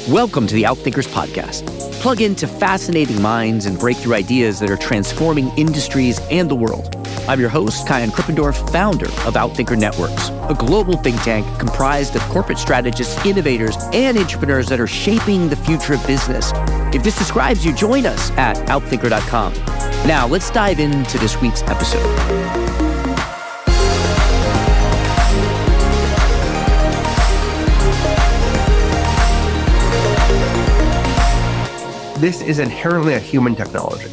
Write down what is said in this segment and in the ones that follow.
Welcome to the Outthinkers podcast. Plug into fascinating minds and breakthrough ideas that are transforming industries and the world. I'm your host, Kyan Krippendorf, founder of Outthinker Networks, a global think tank comprised of corporate strategists, innovators, and entrepreneurs that are shaping the future of business. If this describes you, join us at outthinker.com. Now, let's dive into this week's episode. This is inherently a human technology.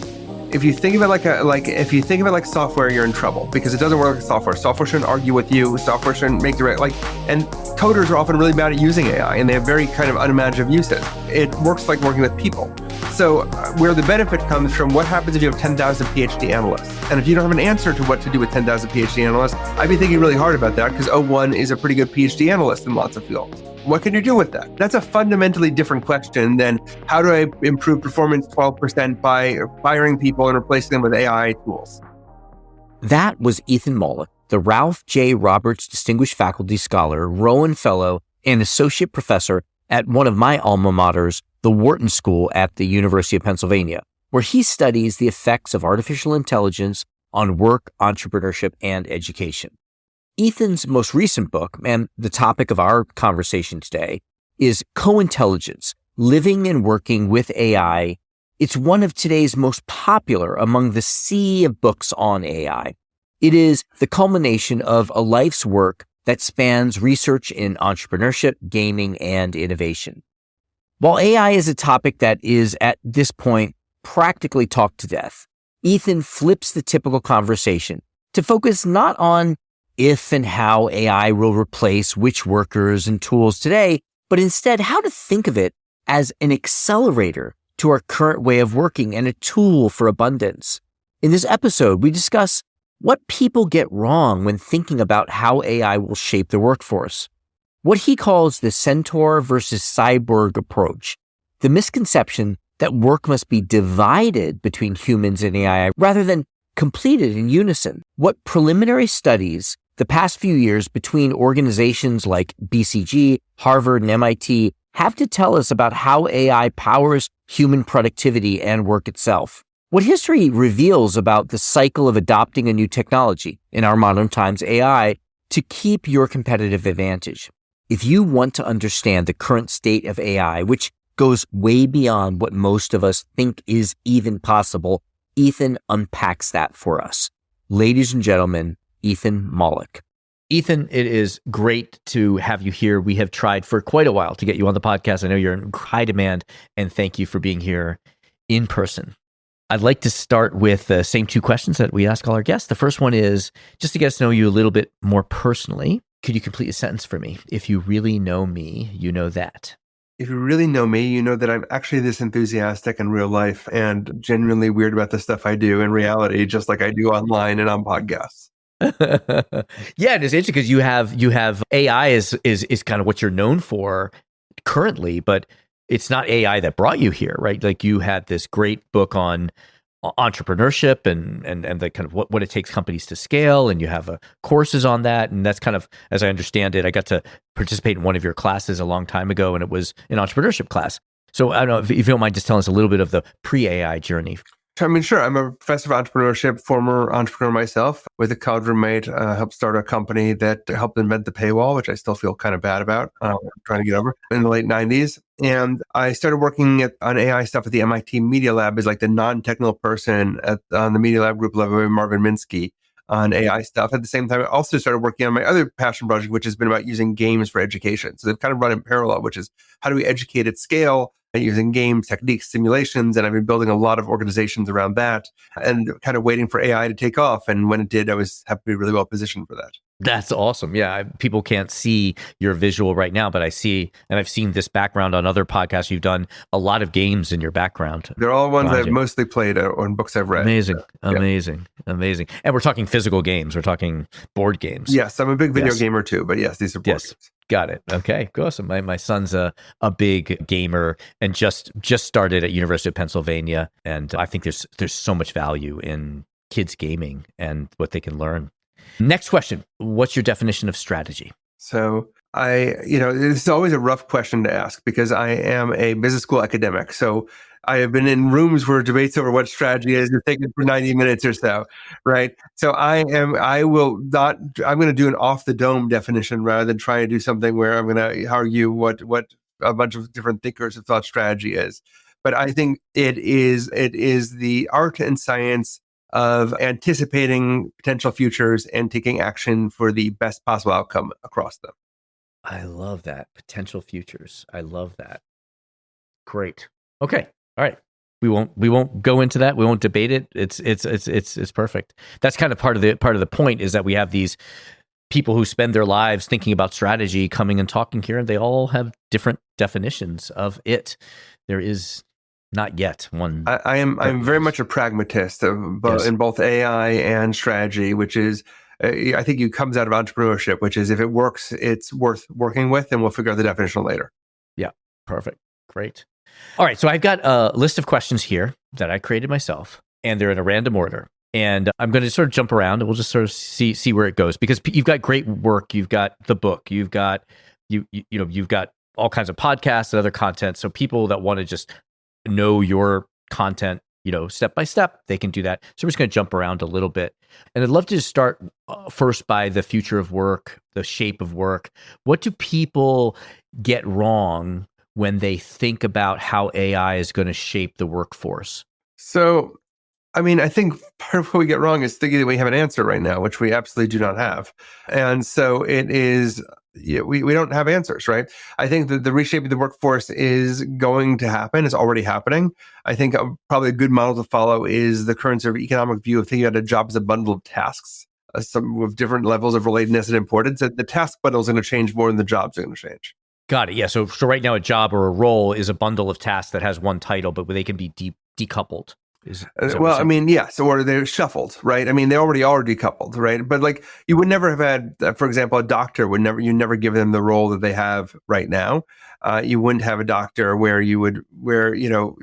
If you think of it like software, you're in trouble because it doesn't work like software. Software shouldn't argue with you. Software shouldn't make the right, and coders are often really bad at using AI, and they have very kind of unimaginative uses. It works like working with people. So where the benefit comes from, what happens if you have 10,000 PhD analysts? And if you don't have an answer to what to do with 10,000 PhD analysts, I'd be thinking really hard about that because O1 is a pretty good PhD analyst in lots of fields. What can you do with that? That's a fundamentally different question than how do I improve performance 12% by firing people and replacing them with AI tools. That was Ethan Mollick, the Ralph J. Roberts Distinguished Faculty Scholar, Rowan Fellow, and Associate Professor at one of my alma maters, the Wharton School at the University of Pennsylvania, where he studies the effects of artificial intelligence on work, entrepreneurship, and education. Ethan's most recent book, and the topic of our conversation today, is Co-Intelligence, Living and Working with AI. It's one of today's most popular among the sea of books on AI. It is the culmination of a life's work that spans research in entrepreneurship, gaming, and innovation. While AI is a topic that is, at this point, practically talked to death, Ethan flips the typical conversation to focus not on if and how AI will replace which workers and tools today, but instead how to think of it as an accelerator to our current way of working and a tool for abundance. In this episode, we discuss what people get wrong when thinking about how AI will shape the workforce, what he calls the Centaur versus Cyborg approach, the misconception that work must be divided between humans and AI rather than completed in unison, what preliminary studies the past few years between organizations like BCG, Harvard, and MIT have to tell us about how AI powers human productivity and work itself. What history reveals about the cycle of adopting a new technology, in our modern times AI, to keep your competitive advantage. If you want to understand the current state of AI, which goes way beyond what most of us think is even possible, Ethan unpacks that for us. Ladies and gentlemen, Ethan Mollick. Ethan, it is great to have you here. We have tried for quite a while to get you on the podcast. I know you're in high demand, and thank you for being here in person. I'd like to start with the same two questions that we ask all our guests. The first one is, just to get us to know you a little bit more personally, could you complete a sentence for me? If you really know me, you know that. If you really know me, you know that I'm actually this enthusiastic in real life and genuinely weird about the stuff I do in reality, just like I do online and on podcasts. Yeah, and it's interesting because you have AI is kind of what you're known for currently, but it's not AI that brought you here, right? Like you had this great book on entrepreneurship and the kind of what it takes companies to scale, and you have courses on that, and that's kind of, as I understand it, I got to participate in one of your classes a long time ago, and it was an entrepreneurship class. So I don't know if you don't mind just telling us a little bit of the pre-AI journey. I mean, sure. I'm a professor of entrepreneurship, former entrepreneur myself. With a college roommate, helped start a company that helped invent the paywall, which I still feel kind of bad about, trying to get over, in the late 90s. And I started working on AI stuff at the MIT Media Lab as like the non-technical person on the Media Lab group level with Marvin Minsky on AI stuff. At the same time, I also started working on my other passion project, which has been about using games for education. So they've kind of run in parallel, which is how do we educate at scale using games, techniques, simulations, and I've been building a lot of organizations around that and kind of waiting for AI to take off. And when it did, I was happy to be really well positioned for that. That's awesome. Yeah, people can't see your visual right now, but I see, and I've seen this background on other podcasts. You've done a lot of games in your background. They're all ones I've mostly played or in books I've read. Amazing, So, amazing. And we're talking physical games. We're talking board games. Yes, I'm a big video gamer too, but yes, these are board games. Got it. Okay, awesome. My son's a big gamer and just started at University of Pennsylvania, and I think there's so much value in kids gaming and what they can learn. Next question. What's your definition of strategy? So It's always a rough question to ask because I am a business school academic. So I have been in rooms where debates over what strategy is taken for 90 minutes or so, right? So I'm going to do an off the dome definition rather than try to do something where I'm going to argue what a bunch of different thinkers have thought strategy is. But I think it is the art and science of anticipating potential futures and taking action for the best possible outcome across them. I love that. Potential futures. I love that. Great. Okay. All right. We won't go into that. We won't debate it. It's perfect. That's kind of part of the point is that we have these people who spend their lives thinking about strategy coming and talking here, and they all have different definitions of it. There is not yet one. I'm very much a pragmatist in both AI and strategy, which is I think it comes out of entrepreneurship, which is if it works, it's worth working with, and we'll figure out the definition later. Yeah, perfect. Great. All right, so I've got a list of questions here that I created myself, and they're in a random order. And I'm going to sort of jump around, and we'll just sort of see where it goes, because you've got great work, you've got the book, you've got you've got all kinds of podcasts and other content. So people that want to just know your content, step by step, they can do that. So we're just going to jump around a little bit. And I'd love to start first by the future of work, the shape of work. What do people get wrong when they think about how AI is going to shape the workforce? So, I think part of what we get wrong is thinking that we have an answer right now, which we absolutely do not have. And so it is, we don't have answers, right? I think that the reshaping of the workforce is going to happen. It's already happening. I think probably a good model to follow is the current sort of economic view of thinking about a job as a bundle of tasks, some with different levels of relatedness and importance. That the task bundle is going to change more than the jobs are going to change. Got it. Yeah. So right now, a job or a role is a bundle of tasks that has one title, but they can be decoupled. Yes, or they're shuffled, right? They already are decoupled, right? But you would never have had, for example, a doctor you never give them the role that they have right now. You wouldn't have a doctor where you'd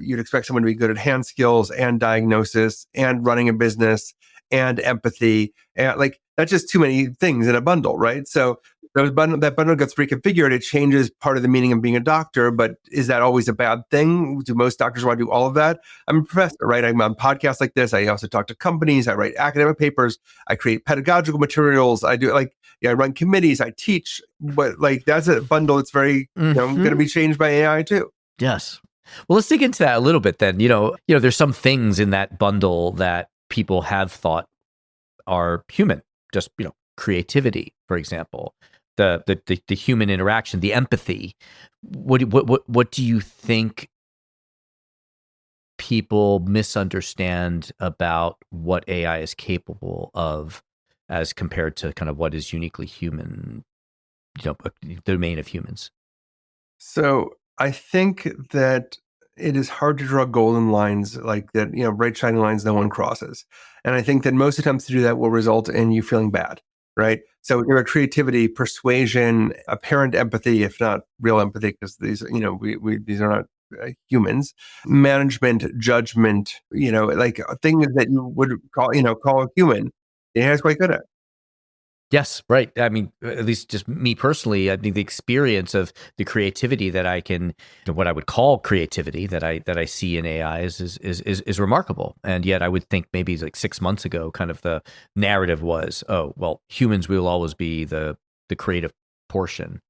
expect someone to be good at hand skills and diagnosis and running a business and empathy, and that's just too many things in a bundle, right? So that bundle gets reconfigured. It changes part of the meaning of being a doctor, but is that always a bad thing? Do most doctors want to do all of that? I'm a professor, right? I'm on podcasts like this. I also talk to companies. I write academic papers. I create pedagogical materials. I do I run committees. I teach. But that's a bundle. It's very going to be changed by AI too. Yes. Well, let's dig into that a little bit then. There's some things in that bundle that people have thought are human. Just creativity, for example. The human interaction, the empathy. What do you think people misunderstand about what AI is capable of as compared to kind of what is uniquely human, the domain of humans? So I think that it is hard to draw golden lines like that, bright shining lines no one crosses. And I think that most attempts to do that will result in you feeling bad. Right. So creativity, persuasion, apparent empathy, if not real empathy, because these, these are not humans, management, judgment, things that you would call a human. AI is quite good at. Yes, right. At least just me personally, I think the experience of the creativity that I can, what I would call creativity that I see in AI is remarkable. And yet I would think maybe 6 months ago, kind of the narrative was, oh, well, humans will always be the creative portion.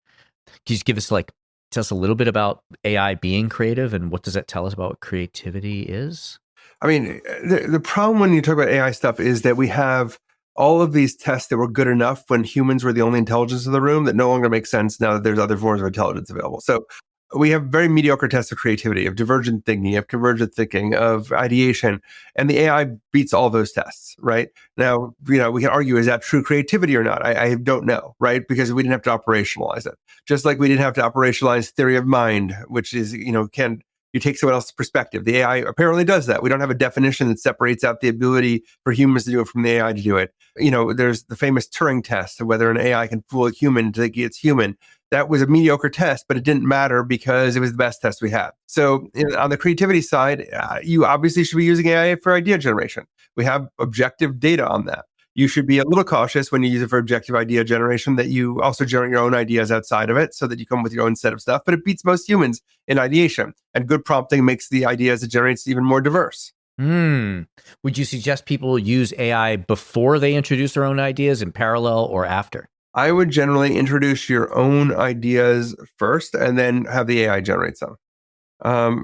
Can you just give us tell us a little bit about AI being creative, and what does that tell us about what creativity is? The problem when you talk about AI stuff is that we have all of these tests that were good enough when humans were the only intelligence in the room that no longer makes sense now that there's other forms of intelligence available. So we have very mediocre tests of creativity, of divergent thinking, of convergent thinking, of ideation, and the AI beats all those tests, right? Now, we can argue, is that true creativity or not? I don't know, right? Because we didn't have to operationalize it. Just like we didn't have to operationalize theory of mind, which is, can you take someone else's perspective? The AI apparently does that. We don't have a definition that separates out the ability for humans to do it from the AI to do it. There's the famous Turing test of whether an AI can fool a human to think it's human. That was a mediocre test, but it didn't matter because it was the best test we had. So on the creativity side, you obviously should be using AI for idea generation. We have objective data on that. you should be a little cautious when you use it for objective idea generation, that you also generate your own ideas outside of it so that you come with your own set of stuff. But it beats most humans in ideation. And good prompting makes the ideas it generates even more diverse. Would you suggest people use AI before they introduce their own ideas, in parallel, or after? I would generally introduce your own ideas first and then have the AI generate them.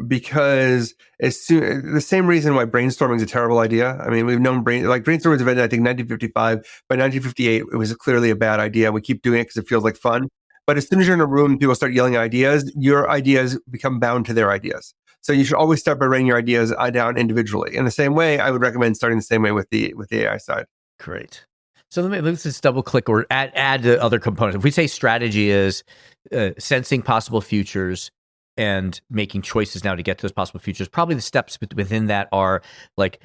Because the same reason why brainstorming is a terrible idea. I mean, we've known brainstorming was invented, I think, 1955. By 1958, it was clearly a bad idea. We keep doing it because it feels like fun. But as soon as you're in a room, people start yelling ideas, your ideas become bound to their ideas. So you should always start by writing your ideas down individually. In the same way, I would recommend starting the same way with the AI side. Great. So let's just double click or add the other components. If we say strategy is sensing possible futures and making choices now to get to those possible futures, probably the steps within that are like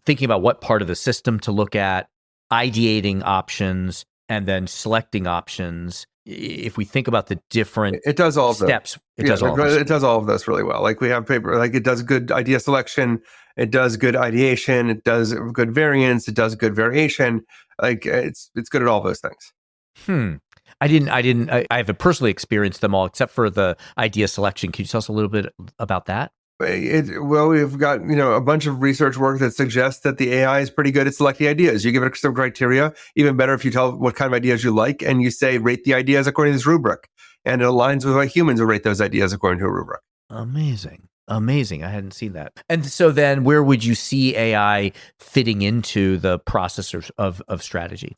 thinking about what part of the system to look at, ideating options, and then selecting options. If we think about the different it does all steps, it does all of this really well. Like we have paper, like it does good idea selection, it does good ideation, it does good variance, it does good variation. Like it's good at all those things. I haven't personally experienced them all except for the idea selection. Can you tell us a little bit about that? Well, we've got a bunch of research work that suggests that the AI is pretty good at selecting ideas. You give it some criteria, even better if you tell what kind of ideas you like, and you say rate the ideas according to this rubric, and it aligns with how humans will rate those ideas according to a rubric. Amazing. I hadn't seen that. And so then, where would you see AI fitting into the process of strategy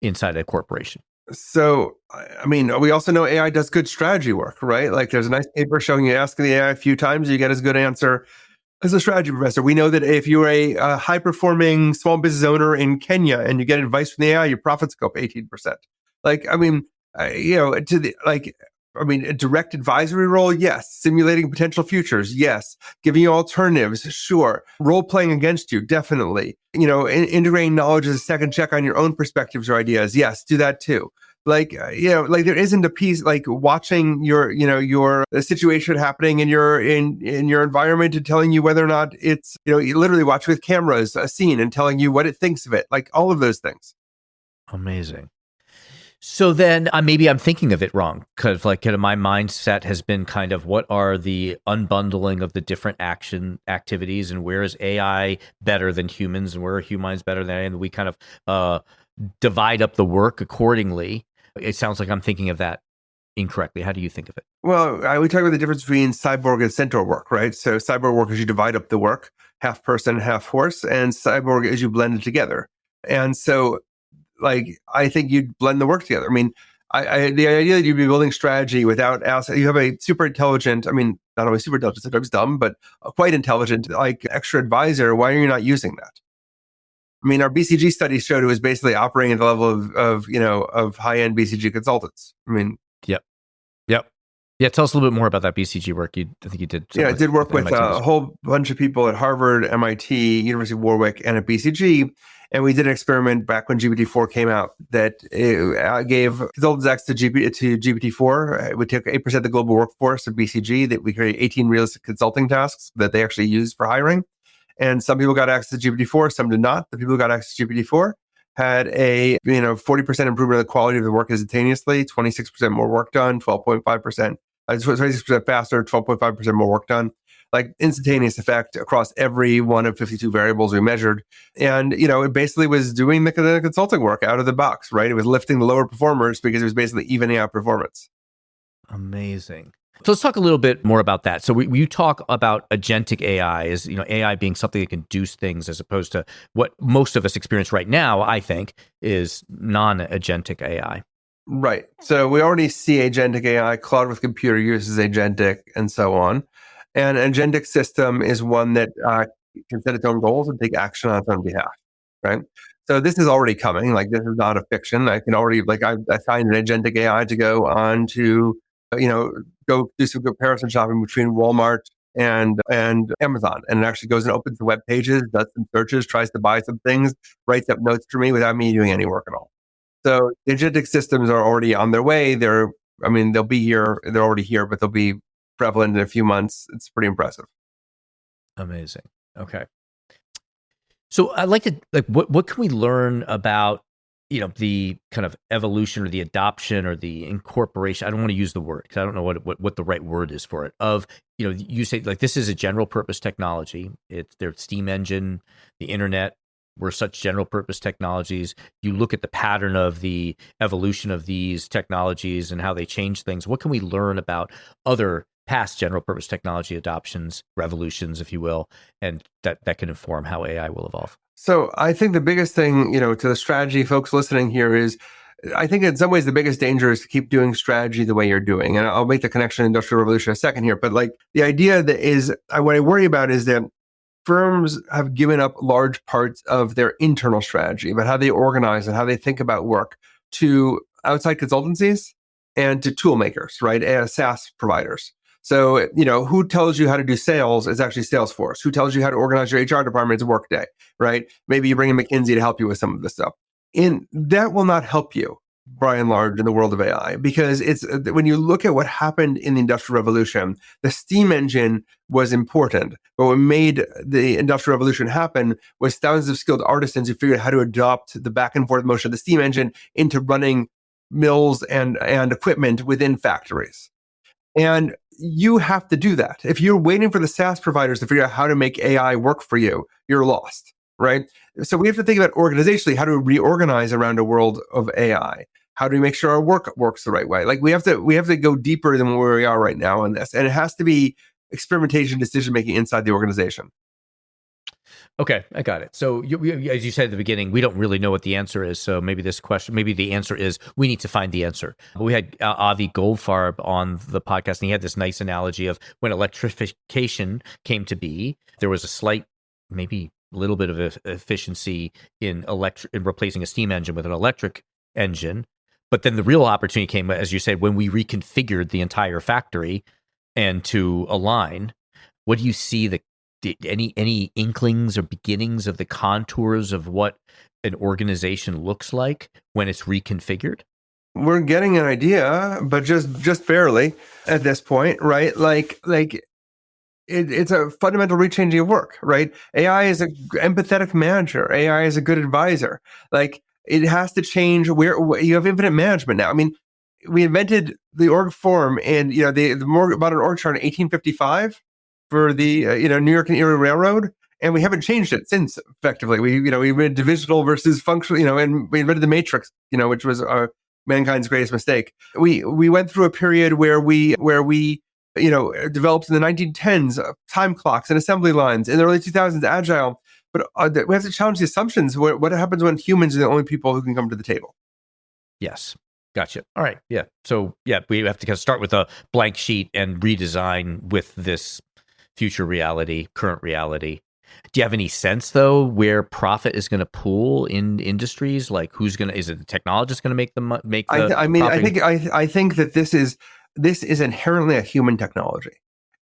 inside a corporation? So, I mean, we also know AI does good strategy work, right? Like there's a nice paper showing you ask the AI a few times, you get as good answer as a strategy professor. We know that if you're a high-performing small business owner in Kenya and you get advice from the AI, your profits go up 18%. Like, I mean, a direct advisory role, yes. Simulating potential futures, yes. Giving you alternatives, sure. Role playing against you, definitely. Integrating knowledge as a second check on your own perspectives or ideas, yes. Do that too. Like there isn't a piece like watching your situation happening in your environment and telling you whether or not it's you literally watch with cameras a scene and telling you what it thinks of it, like all of those things. Amazing. So then maybe I'm thinking of it wrong, because my mindset has been kind of what are the unbundling of the different action activities, and where is AI better than humans, and where are humans better than AI, and we kind of divide up the work accordingly. It sounds like I'm thinking of that incorrectly. How do you think of it? Well, we talk about the difference between Cyborg and Centaur work, right? So Cyborg work is you divide up the work, half person, half horse, and Cyborg is you blend it together. And so I think you'd blend the work together. I mean, the idea that you'd be building strategy without you have a super intelligent, I mean, not always super intelligent, sometimes dumb, but quite intelligent, like extra advisor. Why are you not using that? I mean, our BCG study showed it was basically operating at the level of high-end BCG consultants. I mean, Yep. Yeah, tell us a little bit more about that BCG work. I think you did. Yeah, I did work with a whole bunch of people at Harvard, MIT, University of Warwick, and at BCG. And we did an experiment back when GPT-4 came out that gave consultants access to GPT-4. We took 8% of the global workforce of BCG, that we created 18 realistic consulting tasks that they actually used for hiring. And some people got access to GPT-4, some did not. The people who got access to GPT-4 had a 40% improvement in the quality of the work instantaneously, 26% more work done, 12.5%. 26% faster, 12.5% more work done, like instantaneous effect across every one of 52 variables we measured. And, it basically was doing the consulting work out of the box, right? It was lifting the lower performers because it was basically evening out performance. Amazing. So let's talk a little bit more about that. So you talk about agentic AI as, AI being something that can do things, as opposed to what most of us experience right now, I think, is non-agentic AI. Right. So we already see agentic AI. Claude with computer uses agentic and so on. And an agentic system is one that can set its own goals and take action on its own behalf. Right. So this is already coming. Like, this is not a fiction. I can already, I assigned an agentic AI to go on to, go do some comparison shopping between Walmart and Amazon. And it actually goes and opens the web pages, does some searches, tries to buy some things, writes up notes for me without me doing any work at all. So agentic systems are already on their way. They'll be here. They're already here, but they'll be prevalent in a few months. It's pretty impressive. Amazing. Okay. So I'd like to what can we learn about the kind of evolution or the adoption or the incorporation? I don't want to use the word because I don't know what the right word is for it. Of you say like this is a general purpose technology. It's their steam engine, the internet were such general purpose technologies. You look at the pattern of the evolution of these technologies and how they change things. What can we learn about other past general purpose technology adoptions, revolutions, if you will, and that can inform how AI will evolve? So I think the biggest thing, to the strategy folks listening here is, I think in some ways the biggest danger is to keep doing strategy the way you're doing. And I'll make the connection to Industrial Revolution in a second here. But like the idea that is, what I worry about is that firms have given up large parts of their internal strategy about how they organize and how they think about work to outside consultancies and to tool makers, right? SaaS providers. So, who tells you how to do sales is actually Salesforce. Who tells you how to organize your HR department is Workday, right? Maybe you bring in McKinsey to help you with some of this stuff. And that will not help you by and large in the world of AI, because it's when you look at what happened in the Industrial Revolution, the steam engine was important. But what made the Industrial Revolution happen was thousands of skilled artisans who figured out how to adopt the back and forth motion of the steam engine into running mills and equipment within factories. And you have to do that. If you're waiting for the SaaS providers to figure out how to make AI work for you, you're lost, right? So we have to think about organizationally, how do we reorganize around a world of AI? How do we make sure our work works the right way? Like we have to go deeper than where we are right now on this. And it has to be experimentation, decision making inside the organization. Okay, I got it. So as you said at the beginning, we don't really know what the answer is. So maybe the answer is we need to find the answer. But we had Avi Goldfarb on the podcast, and he had this nice analogy of when electrification came to be, there was a slight, maybe a little bit of efficiency in replacing a steam engine with an electric engine. But then the real opportunity came, as you said, when we reconfigured the entire factory and to align. What do you see any inklings or beginnings of the contours of what an organization looks like when it's reconfigured? We're getting an idea, but just barely at this point, right? It's a fundamental rechanging of work, right? AI is an empathetic manager. AI is a good advisor. Like it has to change where you have infinite management now. I mean, we invented the org form and the more modern org chart in 1855 for the New York and Erie Railroad, and we haven't changed it since. Effectively, we invented divisional versus functional, and we invented the matrix, which was mankind's greatest mistake. We went through a period where we developed in the 1910s time clocks and assembly lines. In the early 2000s, agile. But we have to challenge the assumptions. What happens when humans are the only people who can come to the table? Yes. Gotcha. All right. Yeah. So we have to kind of start with a blank sheet and redesign with this future reality, current reality. Do you have any sense though where profit is going to pool in industries? Like is it the technologist going to make I think that this is inherently a human technology.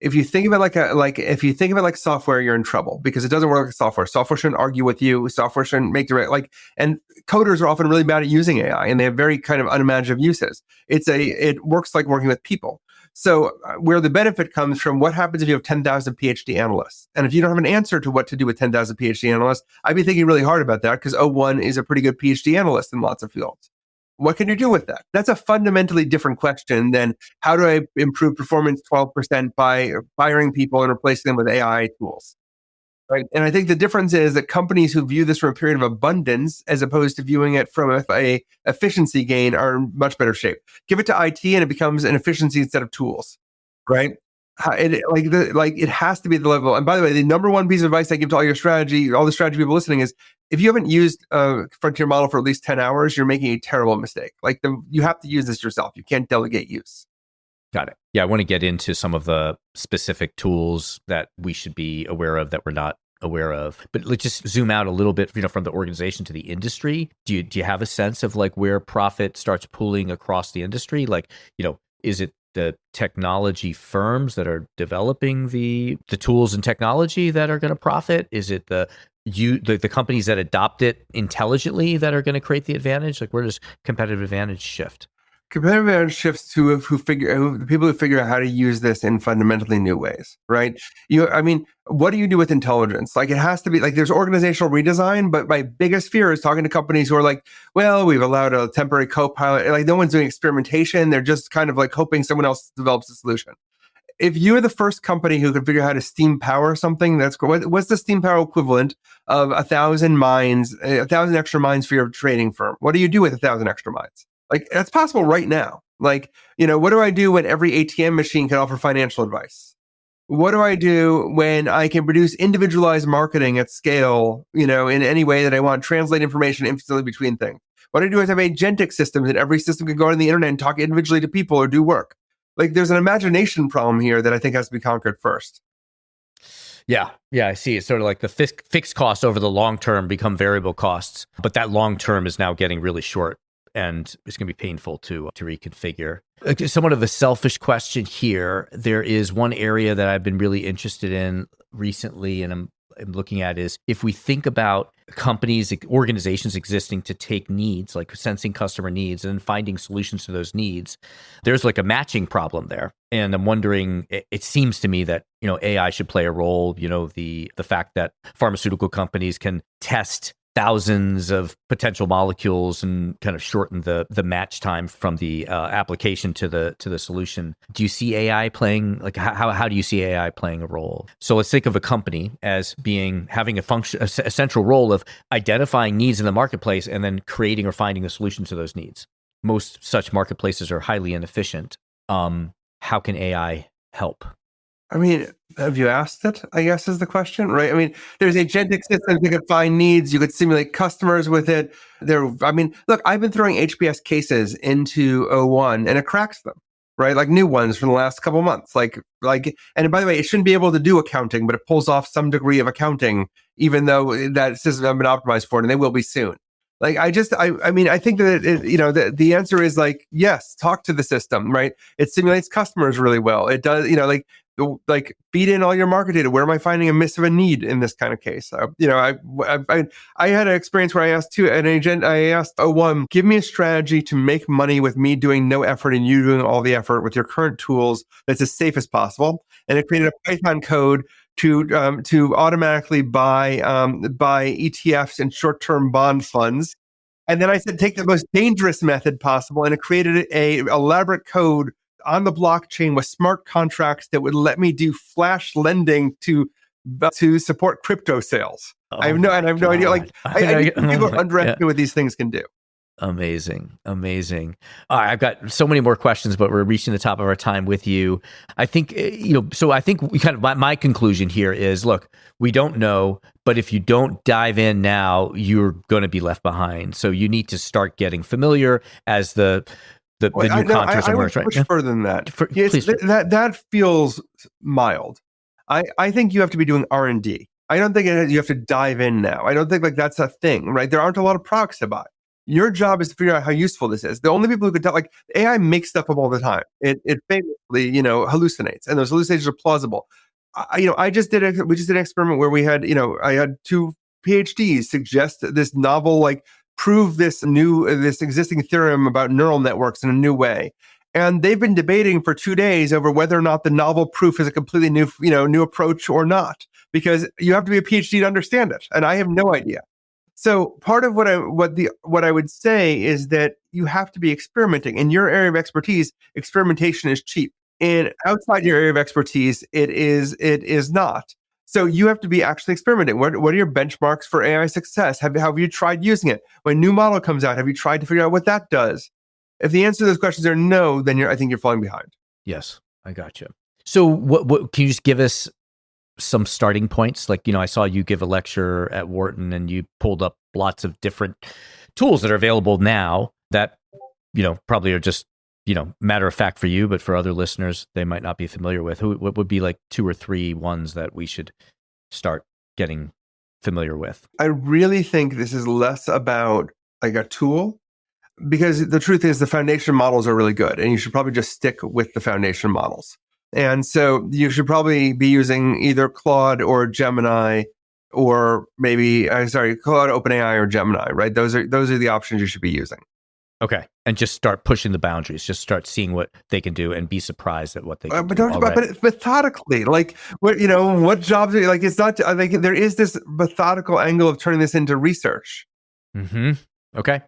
If you think about like software, you're in trouble because it doesn't work like software. Software shouldn't argue with you. Software shouldn't make and coders are often really bad at using AI, and they have very kind of unimaginative uses. It works like working with people. So where the benefit comes from, what happens if you have 10,000 PhD analysts? And if you don't have an answer to what to do with 10,000 PhD analysts, I'd be thinking really hard about that because O1 is a pretty good PhD analyst in lots of fields. What can you do with that? That's a fundamentally different question than how do I improve performance 12% by firing people and replacing them with AI tools, right? And I think the difference is that companies who view this from a period of abundance as opposed to viewing it from a efficiency gain are in much better shape. Give it to IT and it becomes an efficiency instead of tools, right? It has to be the level. And by the way, the number one piece of advice I give to all the strategy people listening is, if you haven't used a frontier model for at least 10 hours, you're making a terrible mistake. You have to use this yourself. You can't delegate use. Got it. Yeah, I want to get into some of the specific tools that we should be aware of that we're not aware of. But let's just zoom out a little bit, from the organization to the industry. Do you have a sense of where profit starts pooling across the industry? Is it the technology firms that are developing the tools and technology that are going to profit? Is it the companies that adopt it intelligently that are going to create the advantage? Where does competitive advantage shift? Competitive advantage shifts to the people who figure out how to use this in fundamentally new ways, right? What do you do with intelligence? Like, it has to be like, there's organizational redesign, but my biggest fear is talking to companies who are like, well, we've allowed a temporary co-pilot. Like, no one's doing experimentation. They're just kind of like hoping someone else develops a solution. If you're the first company who can figure out how to steam power something, that's what's the steam power equivalent of 1,000 mines, 1,000 extra mines for your trading firm? What do you do with 1,000 extra mines? Like, that's possible right now. Like, what do I do when every ATM machine can offer financial advice? What do I do when I can produce individualized marketing at scale, in any way that I want, translate information instantly between things? What I do is have agentic systems, and every system can go on the internet and talk individually to people or do work. Like, there's an imagination problem here that I think has to be conquered first. Yeah, I see. It's sort of like the fixed costs over the long term become variable costs, but that long term is now getting really short, and it's going to be painful to reconfigure. Somewhat of a selfish question here. There is one area that I've been really interested in recently, and I'm looking at, is if we think about companies, organizations existing to take needs, like sensing customer needs and finding solutions to those needs, there's like a matching problem there. And I'm wondering, it seems to me that, AI should play a role, the fact that pharmaceutical companies can test thousands of potential molecules and kind of shorten the match time from the application to the solution. Do you see AI playing, like, how do you see AI playing a role? So let's think of a company as having a central role of identifying needs in the marketplace and then creating or finding a solution to those needs. Most such marketplaces are highly inefficient. How can AI help? Have you asked it, I guess, is the question, right? There's agentic systems that could find needs. You could simulate customers with it. Look, I've been throwing HBS cases into O1 and it cracks them, right? Like, new ones from the last couple months. And by the way, it shouldn't be able to do accounting, but it pulls off some degree of accounting, even though that system hasn't been optimized for it, and they will be soon. Like, I think that the answer is, like, yes, talk to the system, right? It simulates customers really well. It does, feed in all your market data. Where am I finding a miss of a need in this kind of case? I had an experience where I asked O1, give me a strategy to make money with me doing no effort and you doing all the effort with your current tools that's as safe as possible. And it created a Python code to automatically buy ETFs and short-term bond funds. And then I said, take the most dangerous method possible, and it created a elaborate code on the blockchain with smart contracts that would let me do flash lending to support crypto sales. I have no idea. Like, I think people underestimate what these things can do. Amazing. All right, I've got so many more questions, but we're reaching the top of our time with you. I think, so I think we kind of, my conclusion here is, look, we don't know, but if you don't dive in now, you're going to be left behind. So you need to start getting familiar as the new contours emerge, right? Push further than that. That feels mild. I think you have to be doing R&D. I don't think you have to dive in now. I don't think that's a thing, right? There aren't a lot of products to buy. Your job is to figure out how useful this is. The only people who can tell, like, AI makes stuff up all the time. It famously, hallucinates, and those hallucinations are plausible. We just did an experiment where we had, I had 2 PhDs suggest this novel, prove this existing theorem about neural networks in a new way. And they've been debating for 2 days over whether or not the novel proof is a completely new approach or not, because you have to be a PhD to understand it. And I have no idea. So part of what I would say is that you have to be experimenting. In your area of expertise, experimentation is cheap. And outside your area of expertise, it is not. So you have to be actually experimenting. What are your benchmarks for AI success? Have you tried using it? When a new model comes out, have you tried to figure out what that does? If the answer to those questions are no, then I think you're falling behind. Yes, I gotcha. So what can you just give us some starting points? Like, I saw you give a lecture at Wharton and you pulled up lots of different tools that are available now that, probably are just, matter of fact for you, but for other listeners, they might not be familiar with. What would be like 2 or 3 ones that we should start getting familiar with? I really think this is less about like a tool, because the truth is the foundation models are really good and you should probably just stick with the foundation models. And so you should probably be using either Claude or Gemini, or maybe, Claude, OpenAI, or Gemini, right? Those are the options you should be using. Okay. And just start pushing the boundaries, just start seeing what they can do and be surprised at what they can but do. don't, but methodically, like what jobs are like? It's not like there is this methodical angle of turning this into research. Mm-hmm. Okay.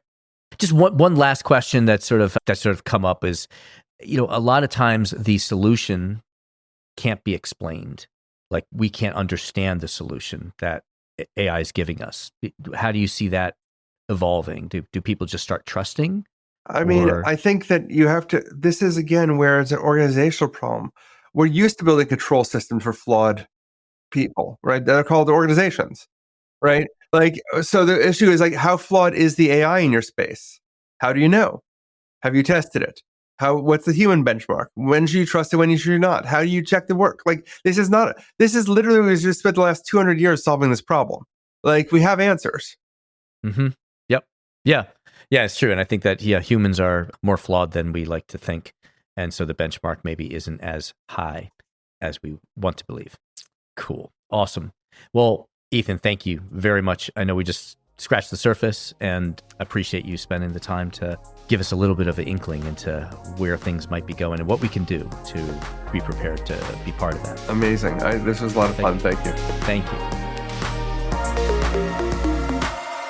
Just one last question that sort of come up is, a lot of times the solution can't be explained. Like we can't understand the solution that AI is giving us. How do you see that evolving? Do people just start trusting? I mean, I think that you have to, this is again where it's an organizational problem. We're used to building control systems for flawed people, right? They're called organizations, right? Like, so the issue is like, how flawed is the AI in your space? How do you know? Have you tested it? What's the human benchmark? When should you trust it? When should you not? How do you check the work? Like, this is literally, we just spent the last 200 years solving this problem. Like, we have answers. Mm-hmm. Yep. Yeah. Yeah, it's true. And I think that, humans are more flawed than we like to think. And so the benchmark maybe isn't as high as we want to believe. Cool. Awesome. Well, Ethan, thank you very much. I know we just scratched the surface, and appreciate you spending the time to give us a little bit of an inkling into where things might be going and what we can do to be prepared to be part of that. Amazing. This was a lot of fun. Thank you. Thank you.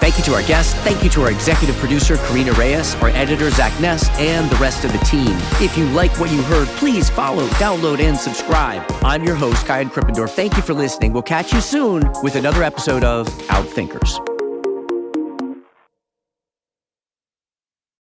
Thank you to our guest. Thank you to our executive producer, Karina Reyes, our editor, Zach Ness, and the rest of the team. If you like what you heard, please follow, download, and subscribe. I'm your host, Kyan Krippendorf. Thank you for listening. We'll catch you soon with another episode of Outthinkers.